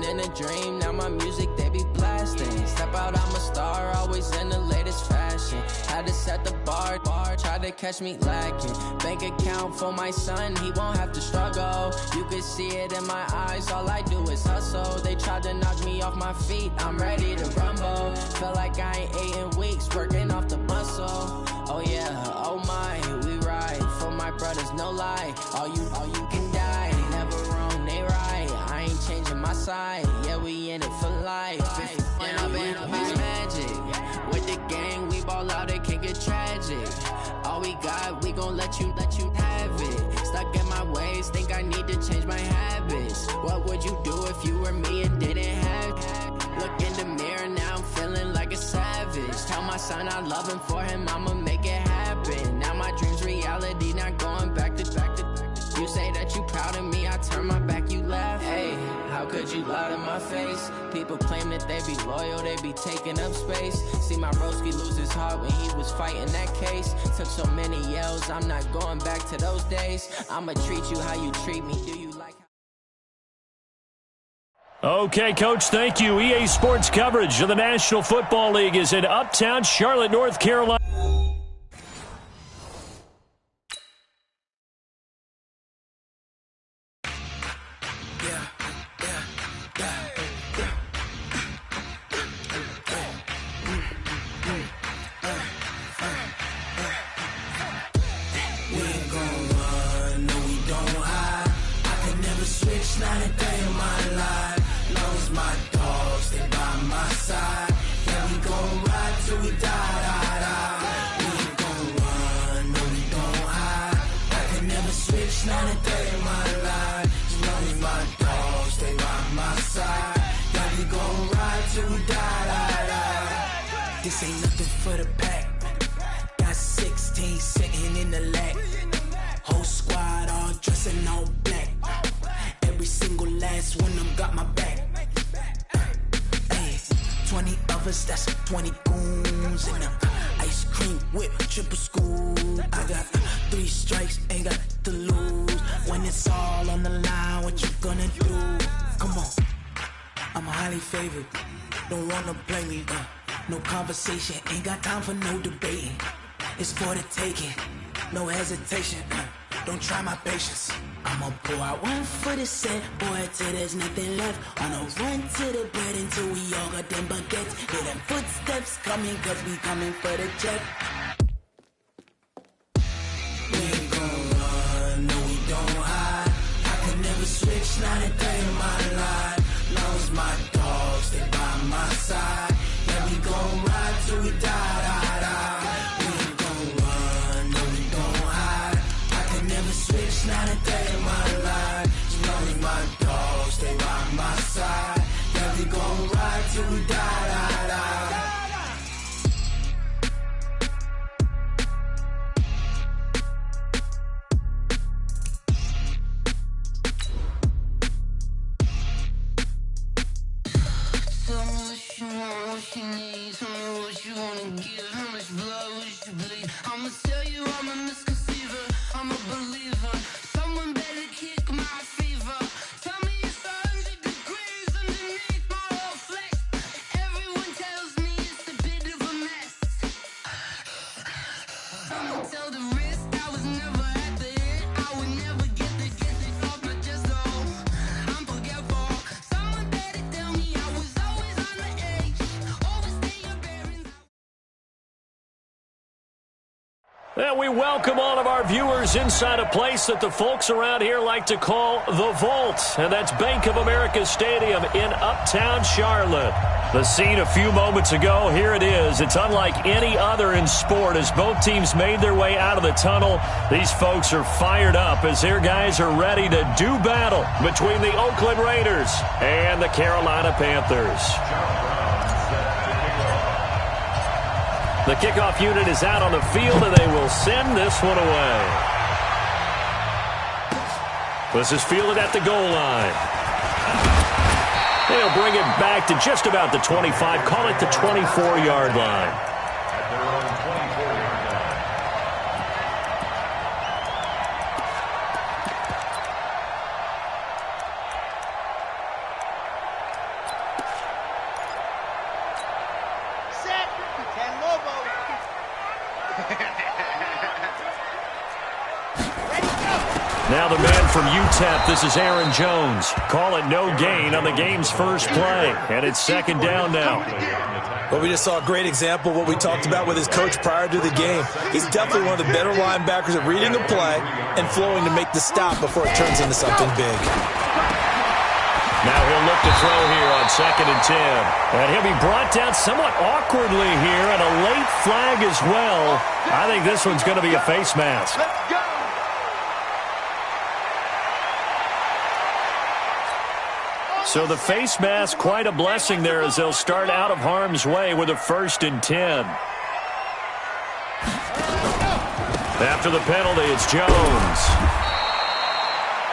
in a dream, now my music they be blasting. Step out, I'm a star, always in the latest fashion. Had to set the bar, try to catch me lacking. Bank account for my son, he won't have to struggle. You can see it in my eyes, all I do is hustle. They tried to knock me off my feet, I'm ready to rumble. Feel like I ain't ate in weeks, working off the muscle. Oh yeah, oh my, we ride for my brothers, no lie. All you can die, never wrong, they right. I ain't changing my side, yeah, we in it for life. When I been up is magic. With the gang, we ball out, it can get tragic. All we got, we gon' let you have it. Stuck in my ways, think I need to change my habits. What would you do if you were me and didn't have it? Look in the mirror, now I'm feeling like a savage. Tell my son I love him, for him I'ma make it happen. Now my dream's reality, not going back to. You say that you proud of me, I turn my back, you laugh. Hey, how could you lie to my face? People claim that they be loyal, they be taking up space. See my broski lose his heart when he was fighting that case. Took so many yells, I'm not going back to those days. I'ma treat you how you treat me, do you like Okay, Coach, thank you. EA Sports coverage of the National Football League is in Uptown Charlotte, North Carolina. Not a day in my life, long as my dogs, they by my side. Yeah, we gon' ride till we die. We ain't gon' run, no, we don't hide. I can never switch, not a day in my life. As long as my dogs, they by my side. Yeah, we gon' ride till we die. This ain't nothing for the pack. Got 16 sitting in the lap. Whole squad all dressing all black. Every single last one of them got my back. Hey, 20 of us, that's 20 goons. And ice cream whip, triple scoop. I got 3 strikes, ain't got to lose. When it's all on the line, what you gonna do? Come on, I'm highly favored. Don't wanna play me, no conversation. Ain't got time for no debating. It's for the taking, no hesitation. Don't try my patience. I'ma pour out one for the set, boy, till there's nothing left. On a run to the bread until we all got them baguettes. Hear them footsteps coming, cause we coming for the check. We ain't gon' run, no, we don't hide. I can never switch, not a day in my life. Long as my dogs, they by my side. Yeah, we gon' ride till we die. Switch, not a day in my life. As long as my dogs stay by my side. Yeah, we gon' ride till we die. Tell me what you want, what you need. Tell me what you wanna give. How much blood would you bleed? I'ma tell you I'm a misconceiver. I'm a believer. Someone better kick my fever. Tell me it's 100 degrees underneath my whole flesh. Everyone tells me it's a bit of a mess. I'ma tell the risk I was never at the end. I would never get it off my chest though. I'm forgetful. Someone better tell me I was always on the edge. Overstay your bearings. And we welcome all of our viewers inside a place that the folks around here like to call the Vault. And that's Bank of America Stadium in Uptown Charlotte. The scene a few moments ago, here it is. It's unlike any other in sport as both teams made their way out of the tunnel. These folks are fired up as their guys are ready to do battle between the Oakland Raiders and the Carolina Panthers. The kickoff unit is out on the field, and they will send this one away. This is fielded at the goal line. They'll bring it back to just about the 25, call it the 24-yard line. Set. 10 Lobo. Now the man from UTEP, this is Aaron Jones. Call it no gain on the game's first play, and it's second down now. Well, we just saw a great example of what we talked about with his coach prior to the game. He's definitely one of the better linebackers at reading the play and flowing to make the stop before it turns into something big. Now he'll look to throw here on 2nd and 10. And he'll be brought down somewhat awkwardly here, and a late flag as well. I think this one's going to be a face mask. Let's go. So the face mask, quite a blessing there as they'll start out of harm's way with a 1st and 10. After the penalty, it's Jones.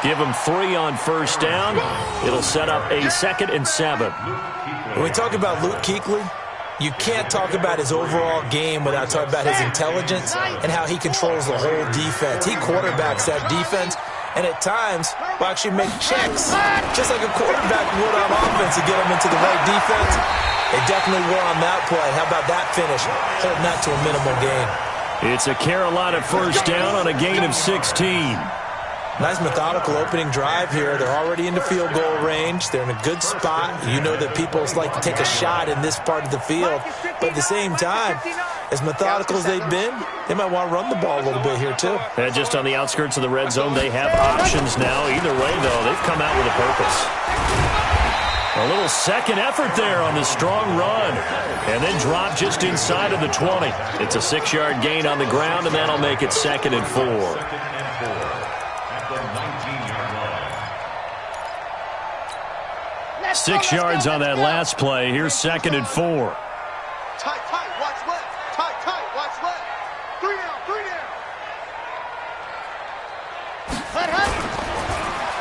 Give him 3 on 1st down. It'll set up a 2nd and 7. When we talk about Luke Kuechly, you can't talk about his overall game without talking about his intelligence and how he controls the whole defense. He quarterbacks that defense, and at times will actually make checks, just like a quarterback would on offense to get them into the right defense. They definitely were on that play. How about that finish, holding that to a minimal gain. It's a Carolina 1st down on a gain of 16. Nice methodical opening drive here. They're already into field goal range. They're in a good spot. You know that people like to take a shot in this part of the field. But at the same time, as methodical as they've been, they might want to run the ball a little bit here too. And just on the outskirts of the red zone, they have options now. Either way, though, they've come out with a purpose. A little second effort there on the strong run. And then drop just inside of the 20. It's a 6-yard gain on the ground, and that'll make it 2nd and 4. 6 yards on that last play. Here's 2nd and 4. Tight, watch left. Tight, watch left. 3 down.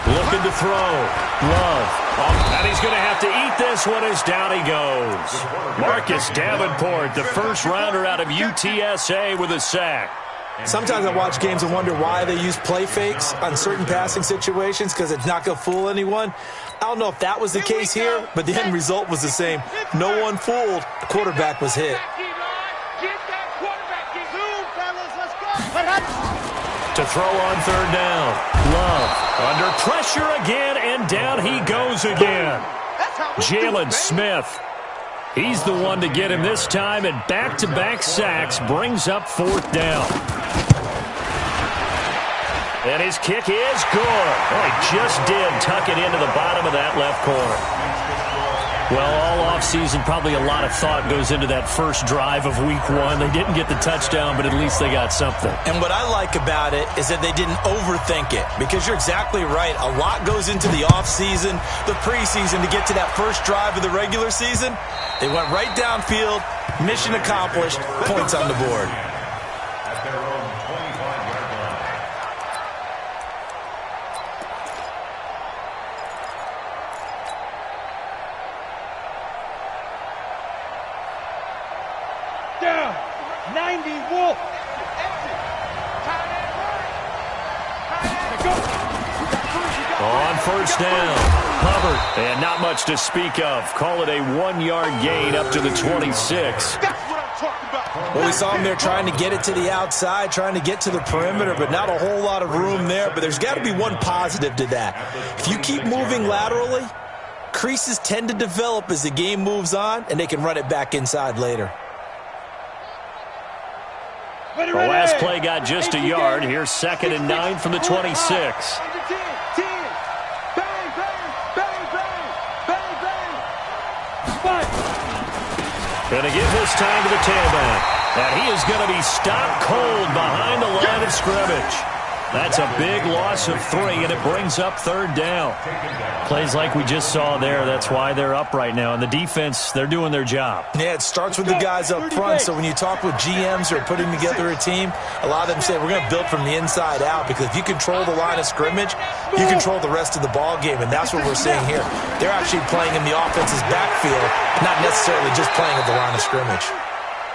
Looking to throw. Love. And he's going to have to eat this one as down he goes. Marcus Davenport, the first rounder out of UTSA with a sack. Sometimes I watch games and wonder why they use play fakes on certain passing situations, because it's not going to fool anyone. I don't know if that was the case here, but the end result was the same. No one fooled. The quarterback was hit. To throw on 3rd down. Love under pressure again, and down he goes again. Jalen Smith. He's the one to get him this time, and back-to-back sacks brings up 4th down. And his kick is good. Oh, he just did tuck it into the bottom of that left corner. Well, all offseason, probably a lot of thought goes into that first drive of week 1. They didn't get the touchdown, but at least they got something. And what I like about it is that they didn't overthink it, because you're exactly right. A lot goes into the offseason, the preseason, to get to that first drive of the regular season. They went right downfield, mission accomplished, points on the board. Down. 90 Wolf. On 1st down, Hubbard, and not much to speak of. Call it a 1-yard gain up to the 26. That's what I'm talking about. Well, we saw him there trying to get it to the outside, trying to get to the perimeter, but not a whole lot of room there. But there's got to be one positive to that. If you keep moving laterally, creases tend to develop as the game moves on, and they can run it back inside later. The last play got just a yard. Here's 2nd and 9 from the 26. Going to give this time to the tailback. And he is going to be stopped cold behind the line of scrimmage. That's a big loss of 3, and it brings up 3rd down. Plays like we just saw there. That's why they're up right now. And the defense, they're doing their job. Yeah, it starts with the guys up front. So when you talk with GMs who are putting together a team, a lot of them say, we're going to build from the inside out, because if you control the line of scrimmage, you control the rest of the ball game. And that's what we're seeing here. They're actually playing in the offense's backfield, not necessarily just playing at the line of scrimmage.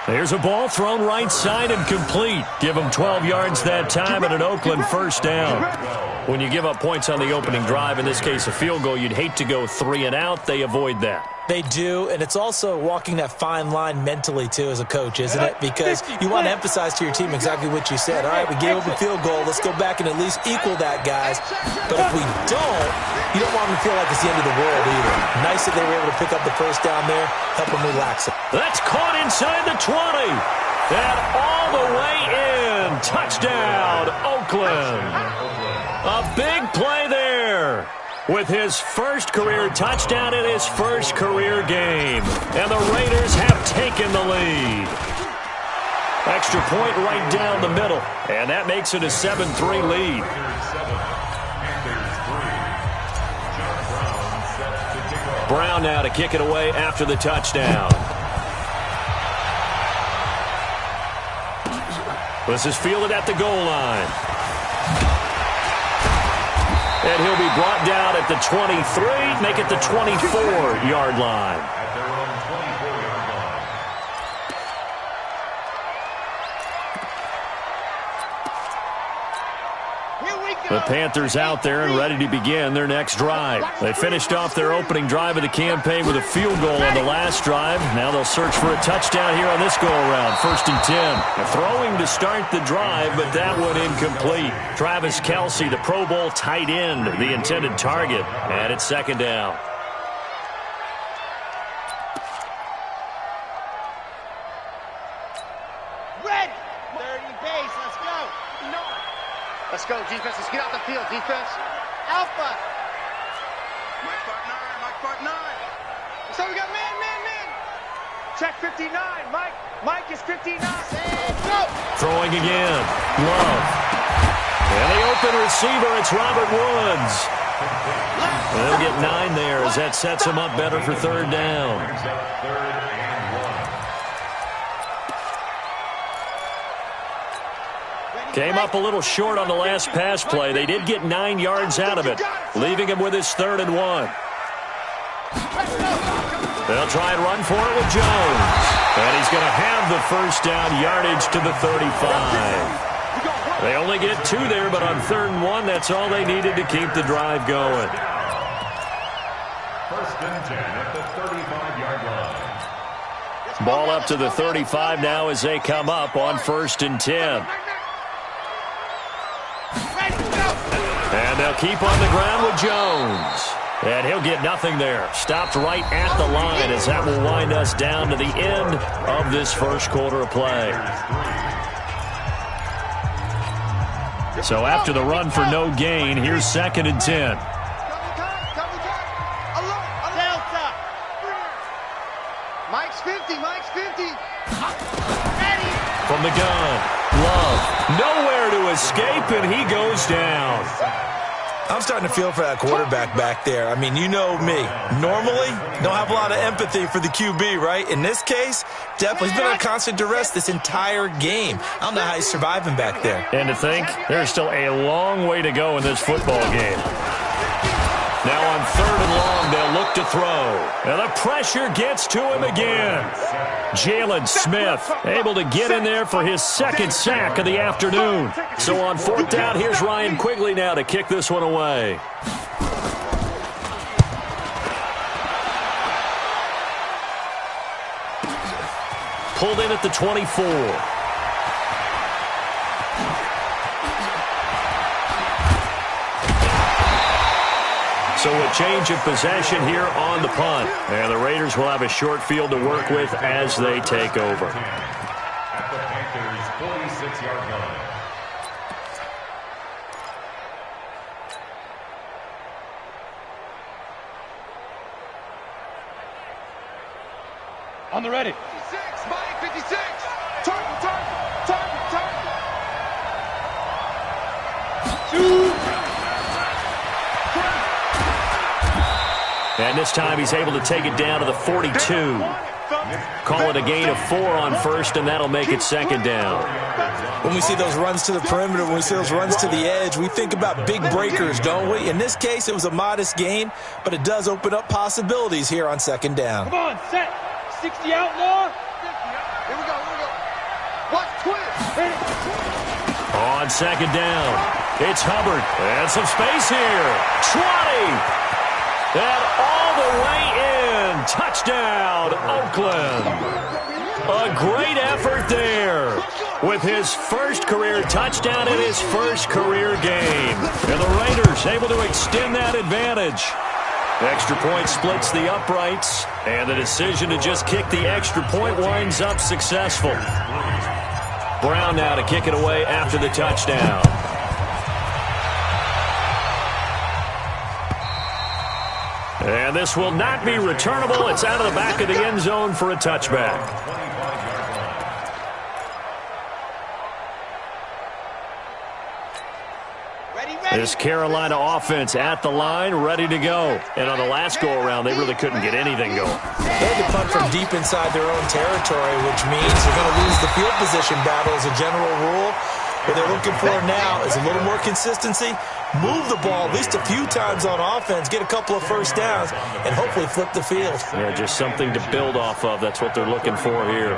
There's a ball thrown right side and complete. Give them 12 yards that time and an Oakland 1st down. When you give up points on the opening drive, in this case a field goal, you'd hate to go 3 and out. They avoid that. They do, and it's also walking that fine line mentally, too, as a coach, isn't it? Because you want to emphasize to your team exactly what you said. All right, we gave up a field goal. Let's go back and at least equal that, guys. But if we don't, you don't want them to feel like it's the end of the world either. Nice that they were able to pick up the first down there, help them relax it. That's caught inside the 20. And all the way in. Touchdown, Oakland. A big play there. With his first career touchdown in his first career game. And the Raiders have taken the lead. Extra point right down the middle. And that makes it a 7-3 lead. Brown now to kick it away after the touchdown. This is fielded at the goal line. And he'll be brought down at the 23, make it the 24-yard line. At their own 24-yard line. The Panthers out there and ready to begin their next drive. They finished off their opening drive of the campaign with a field goal on the last drive. Now they'll search for a touchdown here on this go-around. 1st and 10. Throwing to start the drive, but that one incomplete. Travis Kelce, the Pro Bowl tight end, the intended target. And it's 2nd down. Red! 30 base, let's go. No. Let's go, defense. Let's get out the field, defense. Alpha. Mike Part 9, Mike Part 9. So we got man. Check 59, Mike. Mike is 59. And go. Throwing again. Love. And the open receiver, it's Robert Woods. They'll get 9 there as that sets him up better for 3rd down. Came up a little short on the last pass play. They did get 9 yards out of it, leaving him with his 3rd and 1. They'll try and run for it with Jones. And he's going to have the first down, yardage to the 35. They only get 2 there, but on 3rd and 1, that's all they needed to keep the drive going. 1st and 10 at the 35-yard line. Ball up to the 35 now as they come up on 1st and 10. And they'll keep on the ground with Jones. And he'll get nothing there. Stopped right at the line as that will wind us down to the end of this first quarter of play. So after the run for no gain, here's 2nd and 10. Delta. Mike's 50, Mike's 50. From the gun, Love. Nowhere to escape, and he goes down. I'm starting to feel for that quarterback back there. I mean, you know me. Normally, don't have a lot of empathy for the QB, right? In this case, definitely, he's been on constant duress this entire game. I don't know how he's surviving back there. And to think, there's still a long way to go in this football game. Now on 3rd and long, they'll look to throw. And the pressure gets to him again. Jalen Smith able to get in there for his 2nd sack of the afternoon. So on 4th down, here's Ryan Quigley now to kick this one away. Pulled in at the 24. So a change of possession here on the punt. And the Raiders will have a short field to work with as they take over. At the Panthers' 46-yard line. On the ready. 56, Mike, 56. Target. 2. And this time he's able to take it down to the 42. Call it a gain of 4 on 1st, and that'll make it 2nd down. When we see those runs to the perimeter, when we see those runs to the edge, we think about big breakers, don't we? In this case, it was a modest gain, but it does open up possibilities here on 2nd down. Come on, set. 60 outlaw. Here we go. Watch twist. On 2nd down, it's Hubbard. And some space here. 20. And all the way in touchdown, Oakland. A great effort there with his first career touchdown in his first career game. And the Raiders able to extend that advantage. Extra point splits the uprights, and the decision to just kick the extra point winds up successful. Brown now to kick it away after the touchdown. And this will not be returnable. It's out of the back of the end zone for a touchback. This Carolina offense at the line, ready to go. And on the last go-around, they really couldn't get anything going. They had to punt from deep inside their own territory, which means they're going to lose the field position battle as a general rule. What they're looking for now is a little more consistency, move the ball at least a few times on offense, get a couple of first downs, and hopefully flip the field. Yeah, just something to build off of. That's what they're looking for here.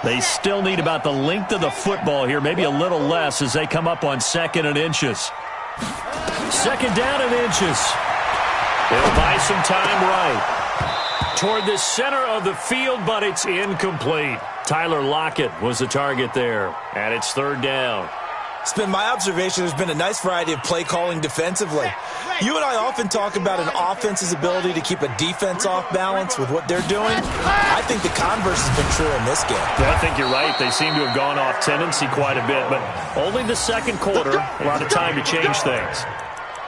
They still need about the length of the football here, maybe a little less as they come up on 2nd and inches. 2nd down and inches. They'll buy some time right. Toward the center of the field, but it's incomplete. Tyler Lockett was the target there, and it's 3rd down. It's been my observation there's been a nice variety of play calling defensively. You and I often talk about an offense's ability to keep a defense off balance with what they're doing. I think the converse has been true in this game. Yeah, I think you're right. They seem to have gone off tendency quite a bit, but only the 2nd quarter, a lot of time to change things.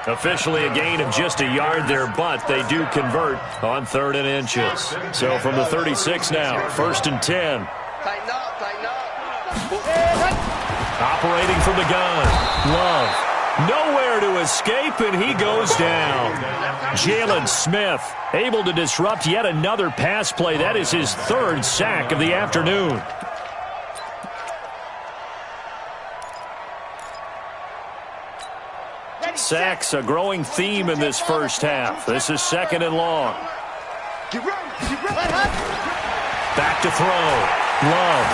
Officially a gain of just a yard there, but they do convert on 3rd and inches. So from the 36 now, 1st and 10. Tighten up, tighten up. Operating from the gun, Love. Nowhere to escape, and he goes down. Jalen Smith able to disrupt yet another pass play. That is his 3rd sack of the afternoon. Sacks, a growing theme in this first half. This is 2nd and long. Back to throw. Love.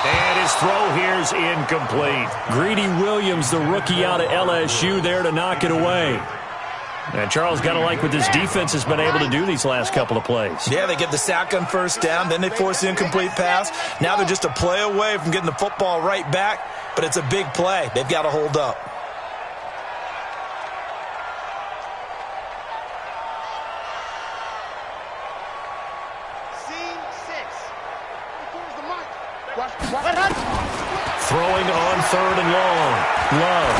And his throw here's incomplete. Greedy Williams, the rookie out of LSU, there to knock it away. And Charles, got to like what this defense has been able to do these last couple of plays. Yeah, they get the sack on 1st down, then they force the incomplete pass. Now they're just a play away from getting the football right back, but it's a big play. They've got to hold up. Throwing on 3rd and long. Love.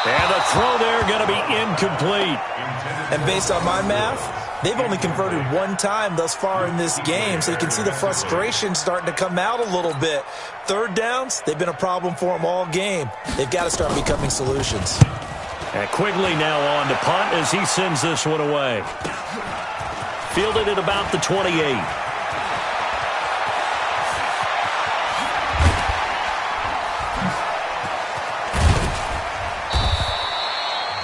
And the throw there going to be incomplete. And based on my math, they've only converted 1 time thus far in this game, so you can see the frustration starting to come out a little bit. 3rd downs, they've been a problem for them all game. They've got to start becoming solutions. And Quigley now on to punt as he sends this one away. Fielded at about the 28.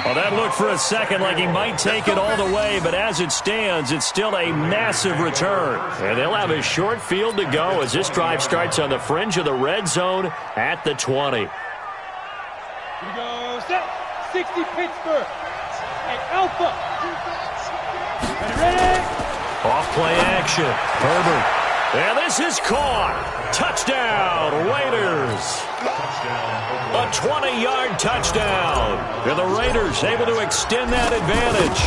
Well, that looked for a second like he might take it all the way, but as it stands, it's still a massive return. And they'll have a short field to go as this drive starts on the fringe of the red zone at the 20. Here we go, set, 60 Pittsburgh, and Alpha. Ready? Off play action, Herbert. And this is caught. Touchdown, Raiders. A 20-yard touchdown. And the Raiders able to extend that advantage.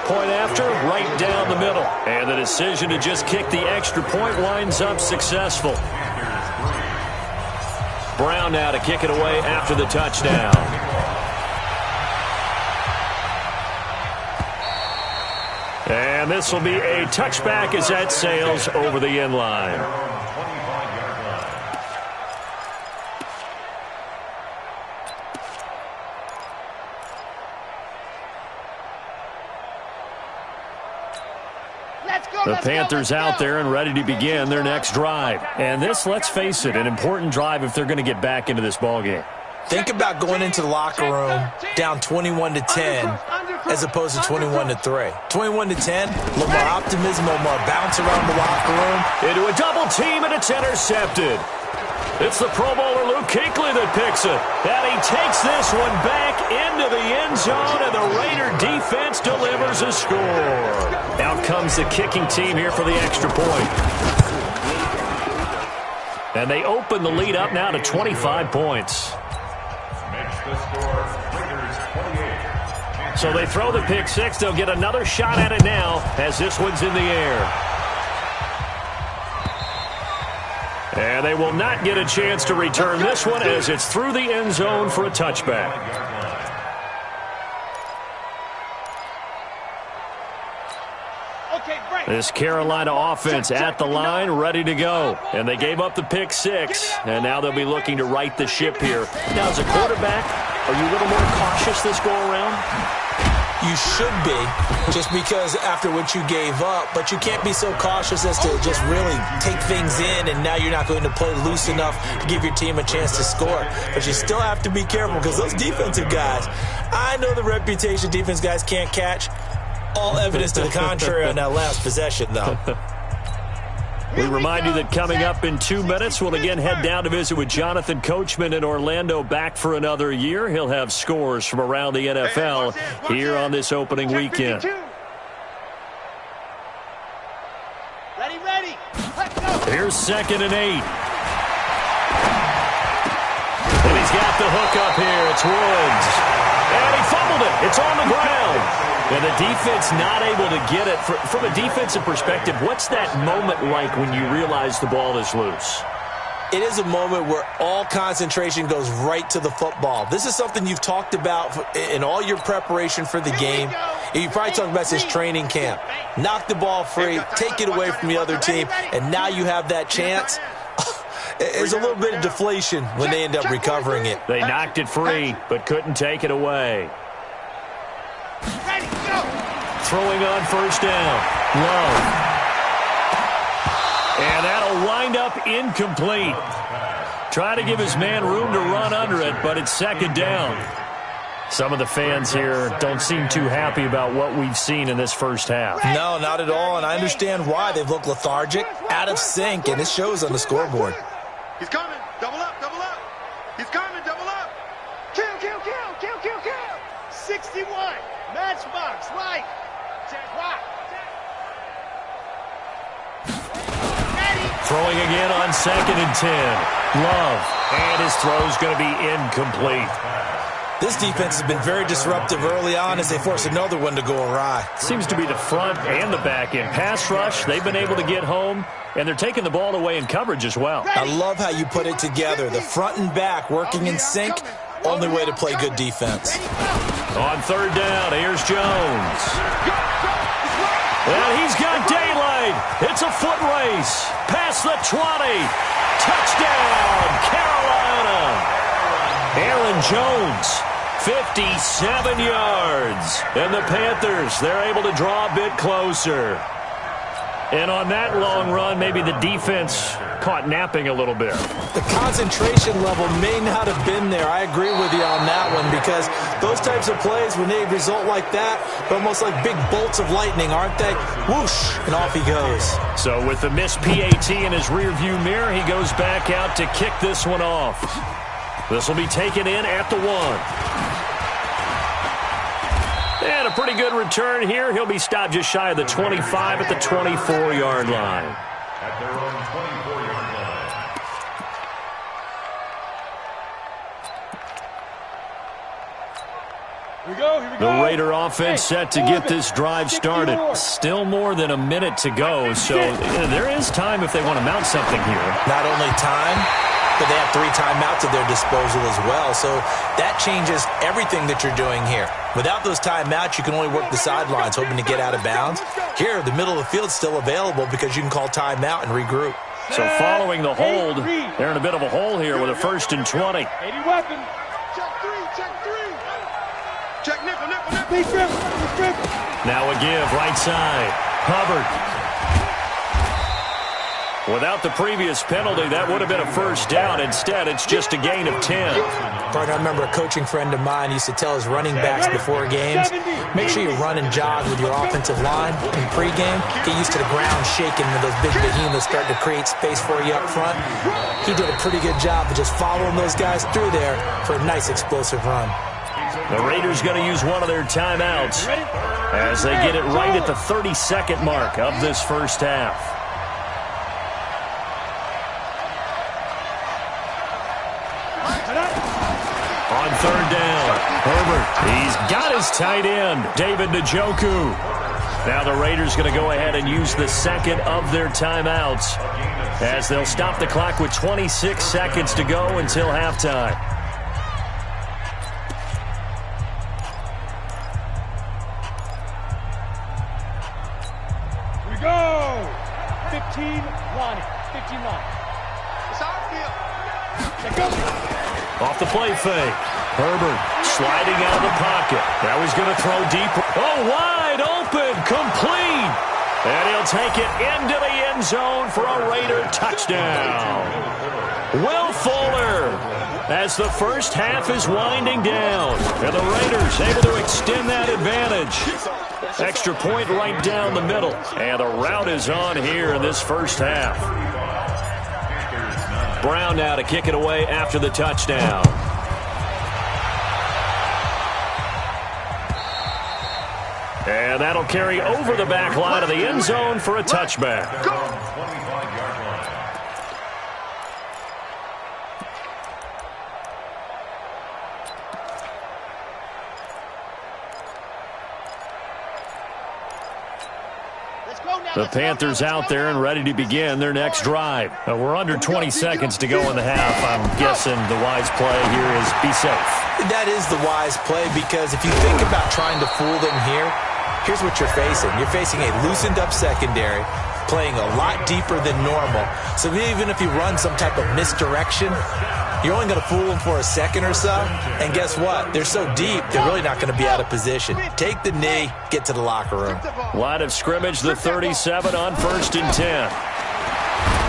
Point after, right down the middle. And the decision to just kick the extra point winds up successful. Brown now to kick it away after the touchdown. And this will be a touchback as that sails over the end line. The Panthers out there and ready to begin their next drive. And this, let's face it, an important drive if they're going to get back into this ballgame. Think about going into the locker room down 21-10 as opposed to 21-3. 21-10, a little more optimism, a little more bounce around the locker room. Into a double team, and it's intercepted. It's the Pro Bowler Luke Kuechly that picks it. And he takes this one back into the end zone, and the Raider defense delivers a score. Out comes the kicking team here for the extra point. And they open the lead up now to 25 points. Makes the score Raiders 28. So they throw the pick six. They'll get another shot at it now as this one's in the air. And they will not get a chance to return this one as it's through the end zone for a touchback. This Carolina offense at the line, ready to go. And they gave up the pick six, and now they'll be looking to right the ship here. Now, as a quarterback, are you a little more cautious this go-around? You should be, just because after what you gave up, but you can't be so cautious as to just really take things in, and now you're not going to play loose enough to give your team a chance to score. But you still have to be careful because those defensive guys, I know the reputation defense guys can't catch. All evidence to the contrary on that last possession, though. We remind you that coming up in 2 minutes, we'll again head down to visit with Jonathan Coachman in Orlando, back for another year. He'll have scores from around the NFL here on this opening weekend. Ready. Here's 2nd and 8. And he's got the hook up here. It's Woods. And he fumbled it. It's on the ground. And the defense not able to get it. From a defensive perspective, what's that moment like when you realize the ball is loose? It is a moment where all concentration goes right to the football. This is something you've talked about in all your preparation for the game. And you probably talked about this training camp. Knock the ball free, take it away from the other team, and now you have that chance. There's a little bit of deflation when they end up recovering it. They knocked it free, but couldn't take it away. Throwing on first down. Love. And that'll wind up incomplete. Try to give his man room to run under it, but it's 2nd down. Some of the fans here don't seem too happy about what we've seen in this first half. No, not at all, and I understand why. They've looked lethargic, out of sync, and it shows on the scoreboard. He's coming. Double up. He's coming. Double up. Kill. 61. Matchbox. Right. Throwing again on 2nd and 10. Love. And his throw's going to be incomplete. This defense has been very disruptive early on as they force another one to go awry. Seems to be the front and the back end. Pass rush, they've been able to get home, and they're taking the ball away in coverage as well. I love how you put it together. The front and back working in sync, only way to play good defense. On 3rd down, here's Jones. And he's got daylight. It's a foot race. Past the 20. Touchdown, Carolina. Aaron Jones, 57 yards. And the Panthers, they're able to draw a bit closer. And on that long run, maybe the defense caught napping a little bit. The concentration level may not have been there. I agree with you on that one because those types of plays, when they result like that, they're almost like big bolts of lightning, aren't they? Whoosh, and off he goes. So with the missed PAT in his rearview mirror, he goes back out to kick this one off. This will be taken in at the 1. And a pretty good return here. He'll be stopped just shy of the 25 at the 24-yard line. At their own 24-yard line. Here we go. The Raider offense set to get this drive started. Still more than a minute to go, so there is time if they want to mount something here. Not only time, but they have 3 timeouts at their disposal as well. So that changes everything that you're doing here. Without those timeouts, you can only work the sidelines, hoping to get out of bounds. Here, the middle of the field's still available because you can call timeout and regroup. So following the hold, they're in a bit of a hole here with a 1st and 20. 80 weapon. Check 3. Check nickel. Big grip. Now a give, right side. Hubbard. Without the previous penalty, that would have been a first down. Instead, it's just a gain of 10. Partner, I remember a coaching friend of mine used to tell his running backs before games, make sure you run and jog with your offensive line in pregame. Get used to the ground shaking when those big behemoths start to create space for you up front. He did a pretty good job of just following those guys through there for a nice explosive run. The Raiders going to use one of their timeouts as they get it right at the 32nd mark of this first half. On third down, Herbert, he's got his tight end, David Njoku. Now the Raiders going to go ahead and use the second of their timeouts as they'll stop the clock with 26 seconds to go until halftime. Here we go! 15 Lonnie. 15 Lonnie. It's our field. Check go. Off the play fake. Herbert sliding out of the pocket. Now he's going to throw deep. Oh, wide open. Complete. And he'll take it into the end zone for a Raider touchdown. Will Fuller as the first half is winding down. And the Raiders able to extend that advantage. Extra point right down the middle. And the route is on here in this first half. Brown now to kick it away after the touchdown. And that'll carry over the back line of the end zone for a touchback. The Panthers out there and ready to begin their next drive. We're under 20 seconds to go in the half. I'm guessing the wise play here is be safe. That is the wise play because if you think about trying to fool them here, here's what you're facing. You're facing a loosened up secondary, playing a lot deeper than normal. So even if you run some type of misdirection, you're only going to fool them for a second or so. And guess what? They're so deep, they're really not going to be out of position. Take the knee, get to the locker room. Line of scrimmage, the 37 on 1st and 10.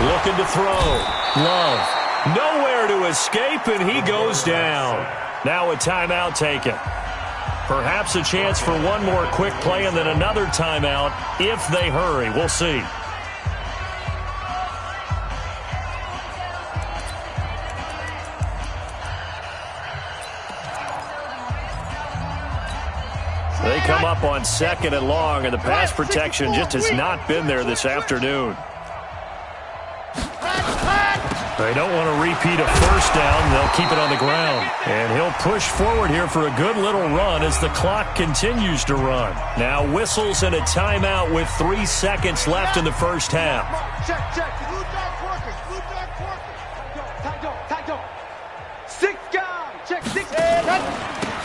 Looking to throw. Love. Nowhere to escape, and he goes down. Now a timeout taken. Perhaps a chance for one more quick play and then another timeout if they hurry. We'll see. They come up on 2nd and long, and the pass protection just has not been there this afternoon. They don't want to repeat a first down. They'll keep it on the ground. And he'll push forward here for a good little run as the clock continues to run. Now whistles and a timeout with 3 seconds left in the first half. Check. Blue dog working. Blue dog working. Tight. 6 guys. Check 6.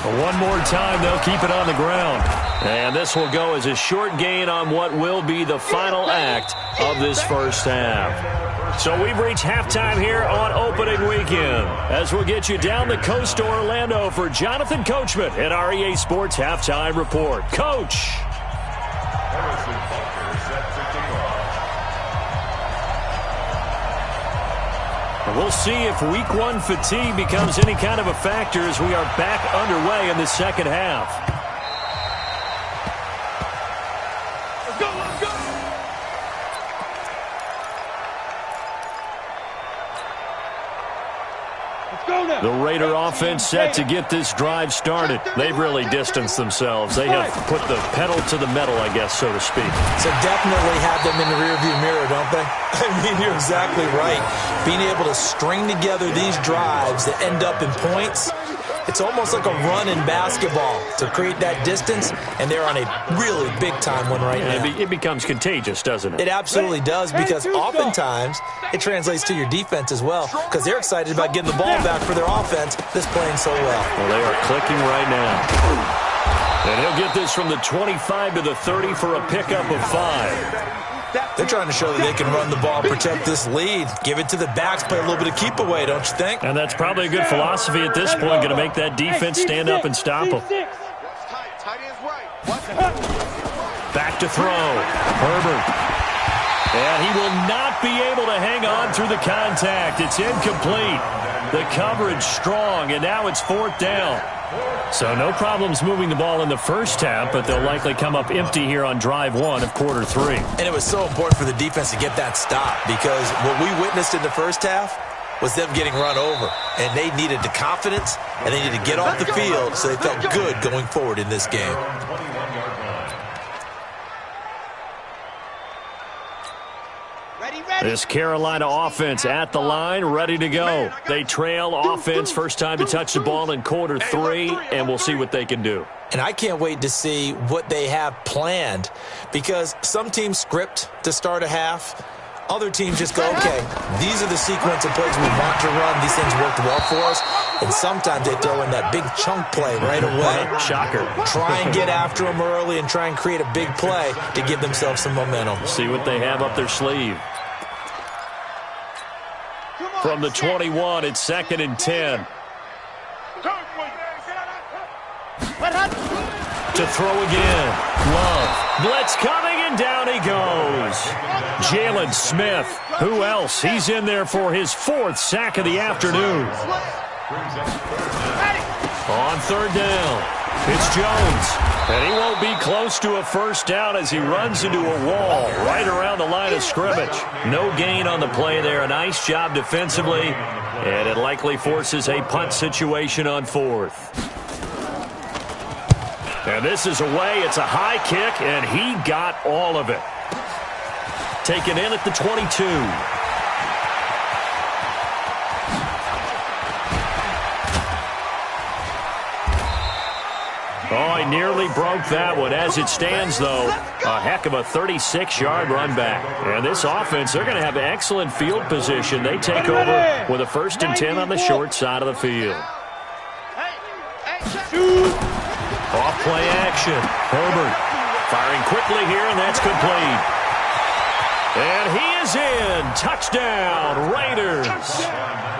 One more time, they'll keep it on the ground. And this will go as a short gain on what will be the final act of this first half. So we've reached halftime here on opening weekend. As we'll get you down the coast to Orlando for Jonathan Coachman at our EA Sports Halftime Report. Coach. We'll see if week 1 fatigue becomes any kind of a factor as we are back underway in the second half. Let's go. Now. The Raider offense set to get this drive started. They've really distanced themselves. They have put the pedal to the metal, I guess, so to speak. So definitely have them in the rearview mirror, don't they? I mean, you're exactly right. Being able to string together these drives that end up in points, it's almost like a run in basketball to create that distance, and they're on a really big-time one right now. It becomes contagious, doesn't it? It absolutely does, because oftentimes it translates to your defense as well, because they're excited about getting the ball back for their offense that's playing so well. Well, they are clicking right now. And he'll get this from the 25 to the 30 for a pickup of 5. They're trying to show that they can run the ball, protect this lead, give it to the backs, play a little bit of keep away, don't you think? And that's probably a good philosophy at this point, going to make that defense stand up and stop them. Tight end's right. Back to throw. Herbert. And he will not be able to hang on through the contact. It's incomplete. The coverage strong, and now it's 4th down. So no problems moving the ball in the first half, but they'll likely come up empty here on drive 1 of quarter 3. And it was so important for the defense to get that stop, because what we witnessed in the first half was them getting run over. And they needed the confidence, and they needed to get off the field so they felt good going forward in this game. This Carolina offense at the line, ready to go. They trail offense, first time to touch the ball in quarter 3, and we'll see what they can do. And I can't wait to see what they have planned, because some teams script to start a half. Other teams just go, okay, these are the sequence of plays we want to run. These things worked well for us. And sometimes they throw in that big chunk play right away. Shocker. Try and get after them early and try and create a big play to give themselves some momentum. See what they have up their sleeve. From the 21, it's 2nd and 10. To throw again. Love. Blitz coming, and down he goes. Jalen Smith. Who else? He's in there for his 4th sack of the afternoon. On 3rd down, it's Jones. And he won't be close to a first down as he runs into a wall right around the line of scrimmage. No gain on the play there. A nice job defensively. And it likely forces a punt situation on 4th. And this is away. It's a high kick, and he got all of it. Taken in at the 22. Oh, he nearly broke that one. As it stands, though, a heck of a 36-yard run back. And this offense, they're going to have excellent field position. They take over with a 1st and 10 on the short side of the field. Off play action. Herbert firing quickly here, and that's complete. And he is in. Touchdown, Raiders.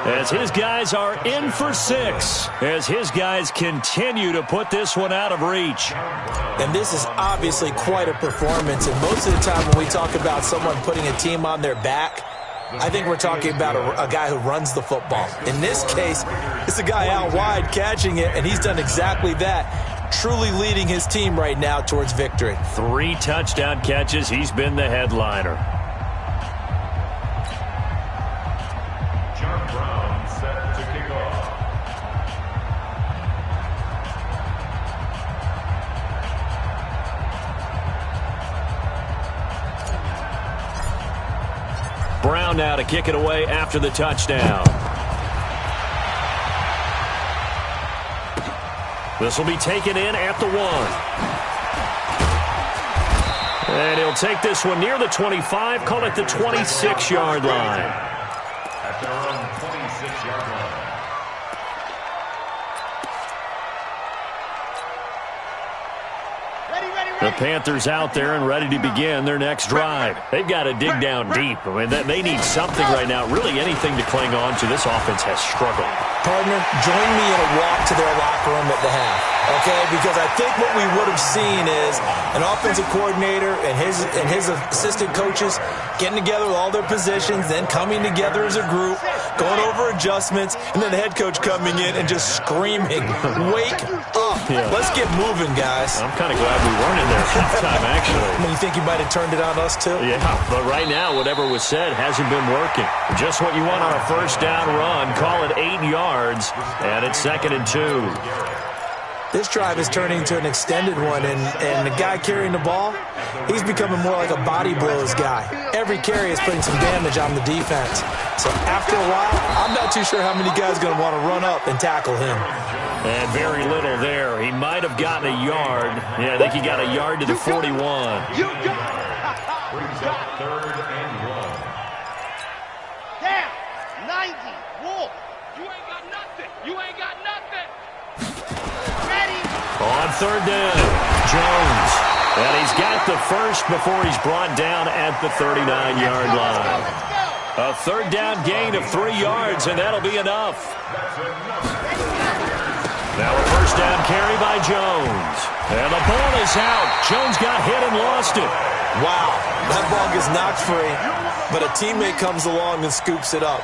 As his guys are in for 6. As his guys continue to put this one out of reach. And this is obviously quite a performance. And most of the time when we talk about someone putting a team on their back, I think we're talking about a guy who runs the football. In this case, it's a guy out wide catching it, and he's done exactly that, truly leading his team right now towards victory. 3 touchdown catches. He's been the headliner. John Brown set to kick off. Brown now to kick it away after the touchdown. This will be taken in at the 1. And he'll take this one near the 25, call it the 26-yard line. At their own 26-yard line. The Panthers out there and ready to begin their next drive. They've got to dig down deep. I mean, they need something right now, really anything to cling on to. This offense has struggled. Partner, join me in a walk to their locker room at the half, okay? Because I think what we would have seen is an offensive coordinator and his assistant coaches getting together with all their positions, then coming together as a group, going over adjustments, and then the head coach coming in and just screaming, wake up. Yeah. Let's get moving, guys. I'm kind of glad we weren't in there at halftime, actually. I mean, you think you might have turned it on us, too? Yeah, but right now, whatever was said hasn't been working. Just what you want on a first down run. Call it 8 yards, and it's 2nd and 2. This drive is turning into an extended one, and the guy carrying the ball, he's becoming more like a body blows guy. Every carry is putting some damage on the defense. So after a while, I'm not too sure how many guys are going to want to run up and tackle him. And very little there. He might have gotten a yard. Yeah, I think he got a yard to the 41. Brings up 3rd and 1. Down. 90. Wolf. You ain't got nothing. You ain't got nothing. Ready. On 3rd down, Jones. And he's got the first before he's brought down at the 39-yard line. A 3rd down gain of 3 yards, and that'll be enough. Now a first down carry by Jones. And the ball is out. Jones got hit and lost it. Wow, that ball gets knocked free, but a teammate comes along and scoops it up.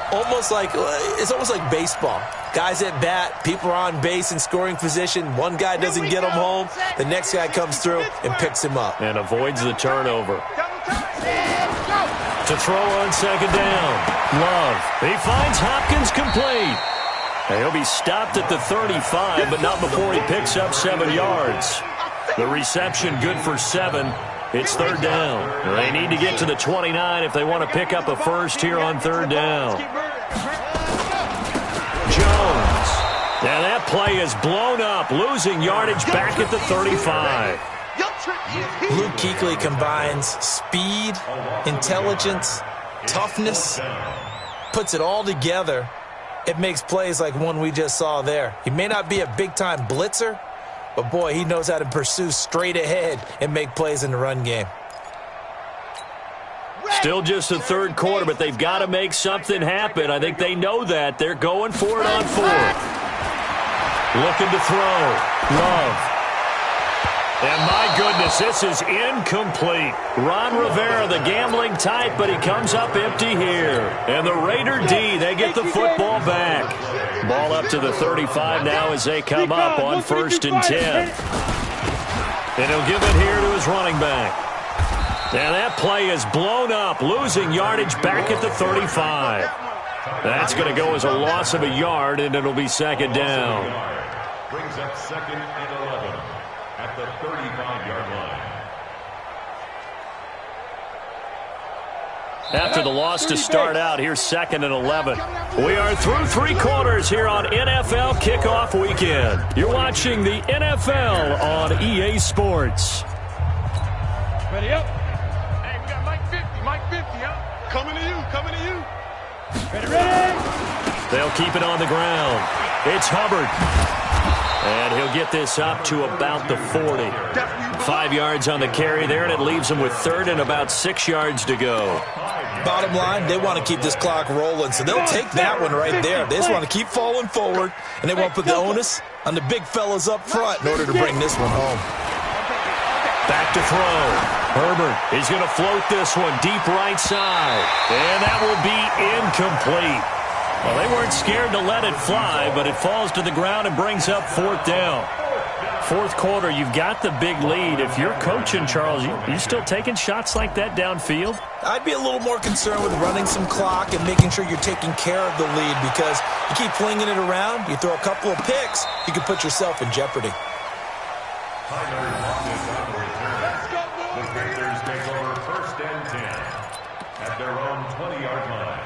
It's almost like baseball. Guys at bat, people are on base in scoring position. One guy doesn't get him home. The next guy comes through and picks him up. And avoids the turnover. To throw on second down. Love. He finds Hopkins complete. And he'll be stopped at the 35, but not before he picks up 7 yards. The reception good for 7. It's third down. They need to get to the 29 if they want to pick up a first here on third down. Jones. And that play is blown up, losing yardage back at the 35. Luke Kuechly combines speed, intelligence, toughness, puts it all together. It makes plays like one we just saw there. He may not be a big-time blitzer, but, boy, he knows how to pursue straight ahead and make plays in the run game. Still just the third quarter, but they've got to make something happen. I think they know that. They're going for it on fourth. Looking to throw. Love. And my goodness, this is incomplete. Ron Rivera, the gambling type, but he comes up empty here. And the Raider D, they get the football back. Ball up to the 35 now as they come up on 1st and 10. And he'll give it here to his running back. And that play is blown up, losing yardage back at the 35. That's going to go as a loss of a yard, and it'll be second down. Brings up 2nd and 11 at the 35-yard line. After the loss to start out, here's 2nd and 11. We are through 3 quarters here on NFL Kickoff Weekend. You're watching the NFL on EA Sports. Ready up. Hey, we got Mike 50, Mike 50, huh? Coming to you. Ready. They'll keep it on the ground. It's Hubbard. And he'll get this up to about the 40. 5 yards on the carry there, and it leaves him with 3rd and about 6 yards to go. Bottom line, they want to keep this clock rolling, so they'll take that one right there. They just want to keep falling forward, and they won't put the onus on the big fellas up front in order to bring this one home. Back to throw. Herbert is going to float this one deep right side. And that will be incomplete. Well, they weren't scared to let it fly, but it falls to the ground and brings up 4th down. 4th quarter, you've got the big lead. If you're coaching, Charles, you still taking shots like that downfield? I'd be a little more concerned with running some clock and making sure you're taking care of the lead, because you keep flinging it around, you throw a couple of picks, you can put yourself in jeopardy. The Panthers take over 1st and 10 at their own 20-yard line.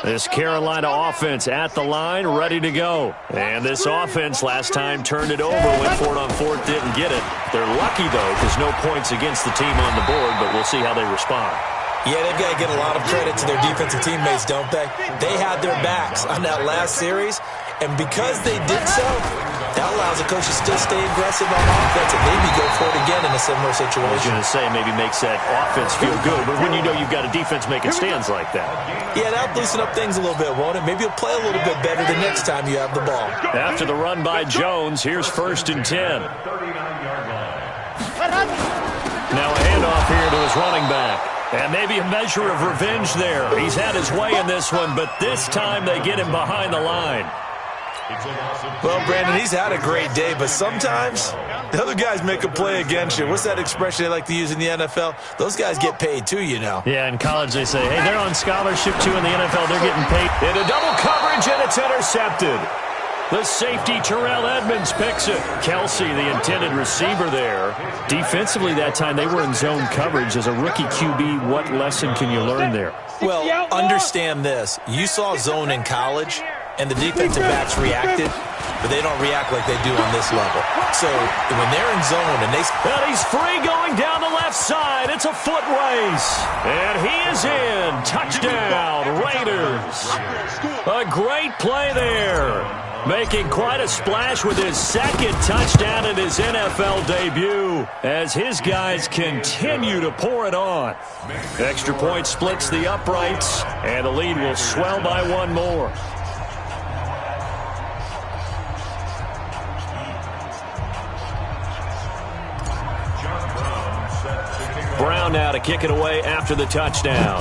This Carolina offense at the line, ready to go. And this offense last time turned it over, went for it on 4th, didn't get it. They're lucky, though, because no points against the team on the board, but we'll see how they respond. Yeah, they've got to get a lot of credit to their defensive teammates, don't they? They had their backs on that last series, and because they did so, that allows the coach to still stay aggressive on offense and maybe go for it again in a similar situation. I was going to say maybe makes that offense feel good, but when you know you've got a defense making stands like that. Yeah, that'll loosen up things a little bit, won't it? Maybe you'll play a little bit better the next time you have the ball. After the run by Jones, here's 1st and 10. Now a handoff here to his running back. And maybe a measure of revenge there. He's had his way in this one, but this time they get him behind the line. Well, Brandon, he's had a great day, but sometimes the other guys make a play against you. What's that expression they like to use in the NFL? Those guys get paid too, you know. Yeah, in college they say, hey, they're on scholarship too. In the NFL, they're getting paid. Into double coverage, and it's intercepted. The safety, Terrell Edmonds, picks it. Kelsey, the intended receiver there. Defensively that time, they were in zone coverage. As a rookie QB, what lesson can you learn there? Well, understand this. You saw zone in college, and the defensive backs reacted, but they don't react like they do on this level. So when they're in zone and they... And he's free going down the left side. It's a foot race. And he is in. Touchdown, Raiders. A great play there. Making quite a splash with his 2nd touchdown in his NFL debut as his guys continue to pour it on. Extra point splits the uprights, and the lead will swell by 1 more. Brown now to kick it away after the touchdown.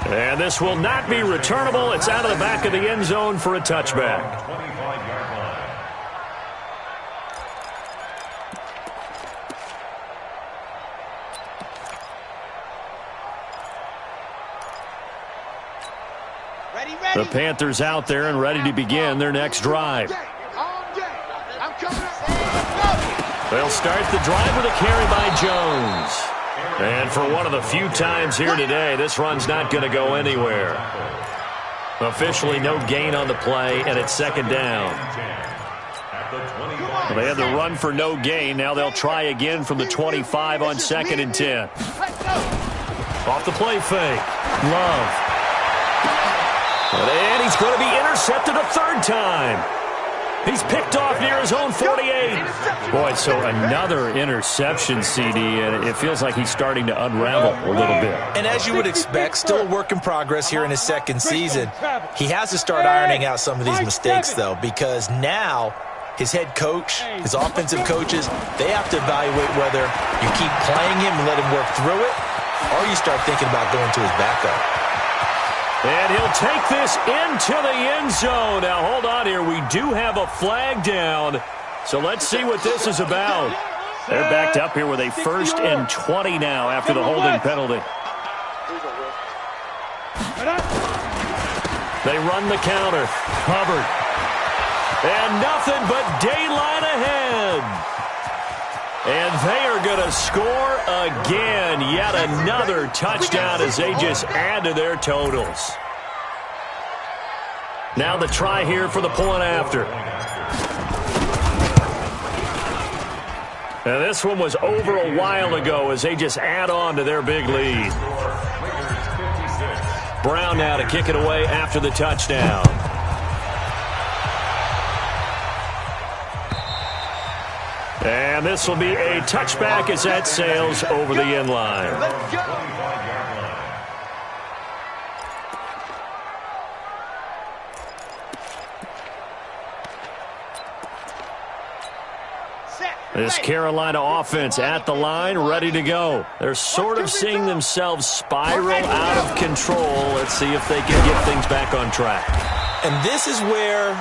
And this will not be returnable. It's out of the back of the end zone for a touchback. 25-yard line. The Panthers out there and ready to begin their next drive. They'll start the drive with a carry by Jones. And for one of the few times here today, this run's not going to go anywhere. Officially no gain on the play, and it's second down. Well, they had the run for no gain. Now they'll try again from the 25 on 2nd and 10. Off the play fake. Love. And he's going to be intercepted a third time. He's picked off near his own 48. Boy, so another interception, CD, and it feels like he's starting to unravel a little bit. And as you would expect, still a work in progress here in his second season. He has to start ironing out some of these mistakes, though, because now his head coach, his offensive coaches, they have to evaluate whether you keep playing him and let him work through it, or you start thinking about going to his backup. And he'll take this into the end zone. Now, hold on here. We do have a flag down. So let's see what this is about. They're backed up here with a 1st and 20 now after the holding penalty. They run the counter. Hubbard. And nothing but daylight ahead. And they are going to score again. Yet another touchdown as they just add to their totals. Now the try here for the point after. Now this one was over a while ago as they just add on to their big lead. Brown now to kick it away after the touchdown. And this will be a touchback as that sails over the end line. This Carolina offense at the line, ready to go. They're sort of seeing themselves spiral out of control. Let's see if they can get things back on track. And this is where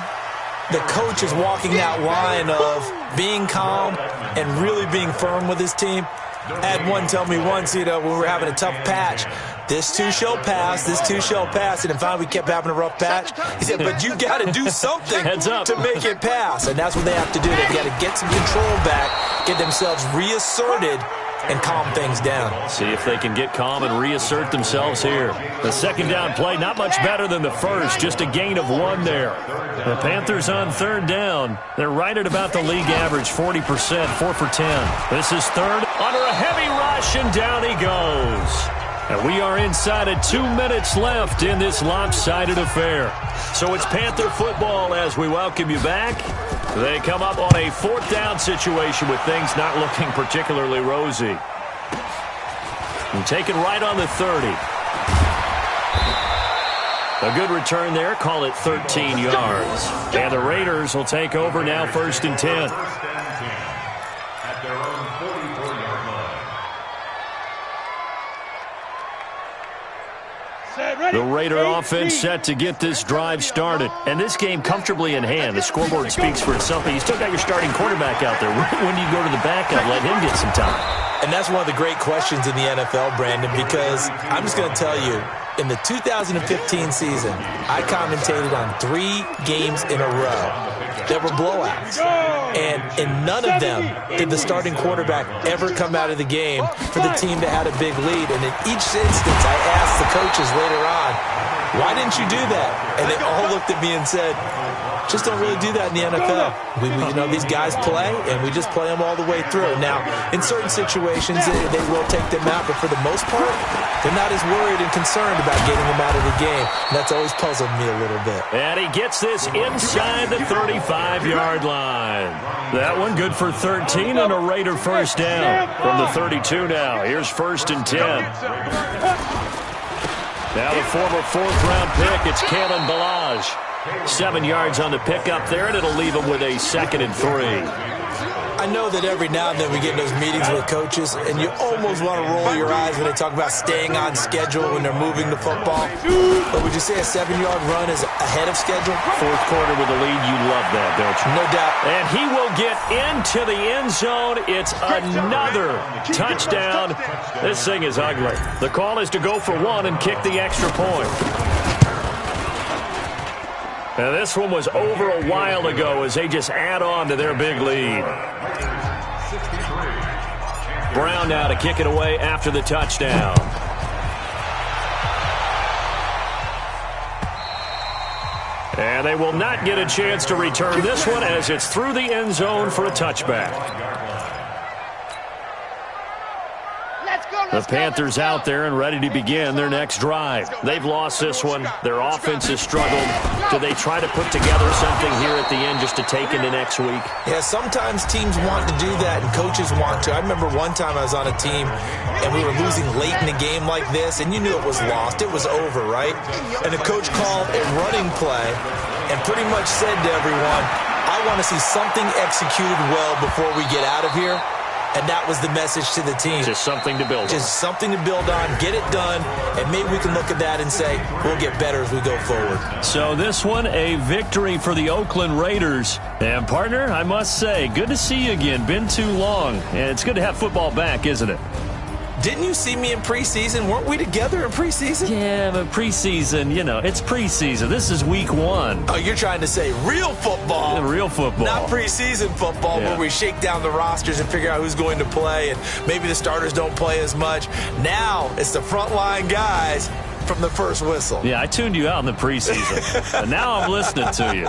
the coach is walking that line of being calm and really being firm with his team. I had one tell me once, when we were having a tough patch, this too shall pass, this too shall pass. And then finally we kept having a rough patch. He said, but you got to do something to make it pass. And that's what they have to do. They've got to get some control back, get themselves reasserted, and calm things down. See if they can get calm and reassert themselves here. The second down play, not much better than the first, just a gain of 1 there. The Panthers on 3rd down. They're right at about the league average, 40%, 4 for 10. This is 3rd, under a heavy rush, and down he goes. And we are inside of 2 minutes left in this lopsided affair. So it's Panther football as we welcome you back. They come up on a 4th down situation with things not looking particularly rosy. And taken right on the 30. A good return there. Call it 13 yards. And the Raiders will take over now 1st and 10. At their own 44-yard line. The Raider offense set to get this drive started. And this game comfortably in hand. The scoreboard speaks for itself, but you still got your starting quarterback out there. When do you go to the backup, let him get some time? And that's one of the great questions in the NFL, Brandon, because I'm just going to tell you, in the 2015 season, I commentated on 3 games in a row that were blowouts. And in none of them did the starting quarterback ever come out of the game for the team that had a big lead. And in each instance, I asked the coaches later on, why didn't you do that? And they all looked at me and said, just don't really do that in the NFL. These guys play, and we just play them all the way through. Now, in certain situations, they will take them out, but for the most part, they're not as worried and concerned about getting them out of the game. And that's always puzzled me a little bit. And he gets this inside the 35-yard line. That one good for 13 and a Raider 1st down from the 32 now. Here's 1st and 10. Now the former 4th-round pick, it's Kalen Ballage. 7 yards on the pickup there, and it'll leave him with a 2nd and 3. I know that every now and then we get in those meetings with coaches, and you almost want to roll your eyes when they talk about staying on schedule when they're moving the football. But would you say a 7-yard run is ahead of schedule? Fourth quarter with the lead, you love that, don't you? No doubt. And he will get into the end zone. It's another touchdown. This thing is ugly. The call is to go for one and kick the extra point. And this one was over a while ago as they just add on to their big lead. Brown now to kick it away after the touchdown. And they will not get a chance to return this one as it's through the end zone for a touchback. The Panthers out there and ready to begin their next drive. They've lost this one. Their offense has struggled. Do they try to put together something here at the end just to take into next week? Yeah, sometimes teams want to do that and coaches want to. I remember one time I was on a team and we were losing late in the game like this, and you knew it was lost. It was over, right? And the coach called a running play and pretty much said to everyone, I want to see something executed well before we get out of here. And that was the message to the team. Just something to build on. Just something to build on, get it done, and maybe we can look at that and say, we'll get better as we go forward. So this one, a victory for the Oakland Raiders. And, partner, I must say, good to see you again. Been too long. And it's good to have football back, isn't it? Didn't you see me in preseason? Weren't we together in preseason? Yeah, but preseason, you know, it's preseason. This is week one. Oh, you're trying to say real football. Real football. Not preseason football where we shake down the rosters and figure out who's going to play, and maybe the starters don't play as much. Now it's the frontline guys from the first whistle. Yeah, I tuned you out in the preseason. And now I'm listening to you.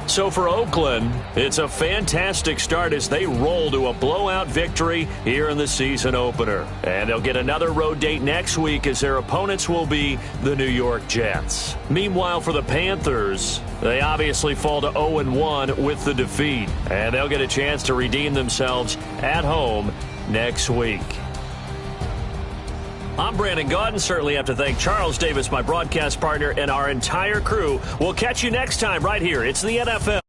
So for Oakland, it's a fantastic start as they roll to a blowout victory here in the season opener. And they'll get another road date next week as their opponents will be the New York Jets. Meanwhile, for the Panthers, they obviously fall to 0-1 with the defeat. And they'll get a chance to redeem themselves at home next week. I'm Brandon Gaudin. Certainly have to thank Charles Davis, my broadcast partner, and our entire crew. We'll catch you next time right here. It's the NFL.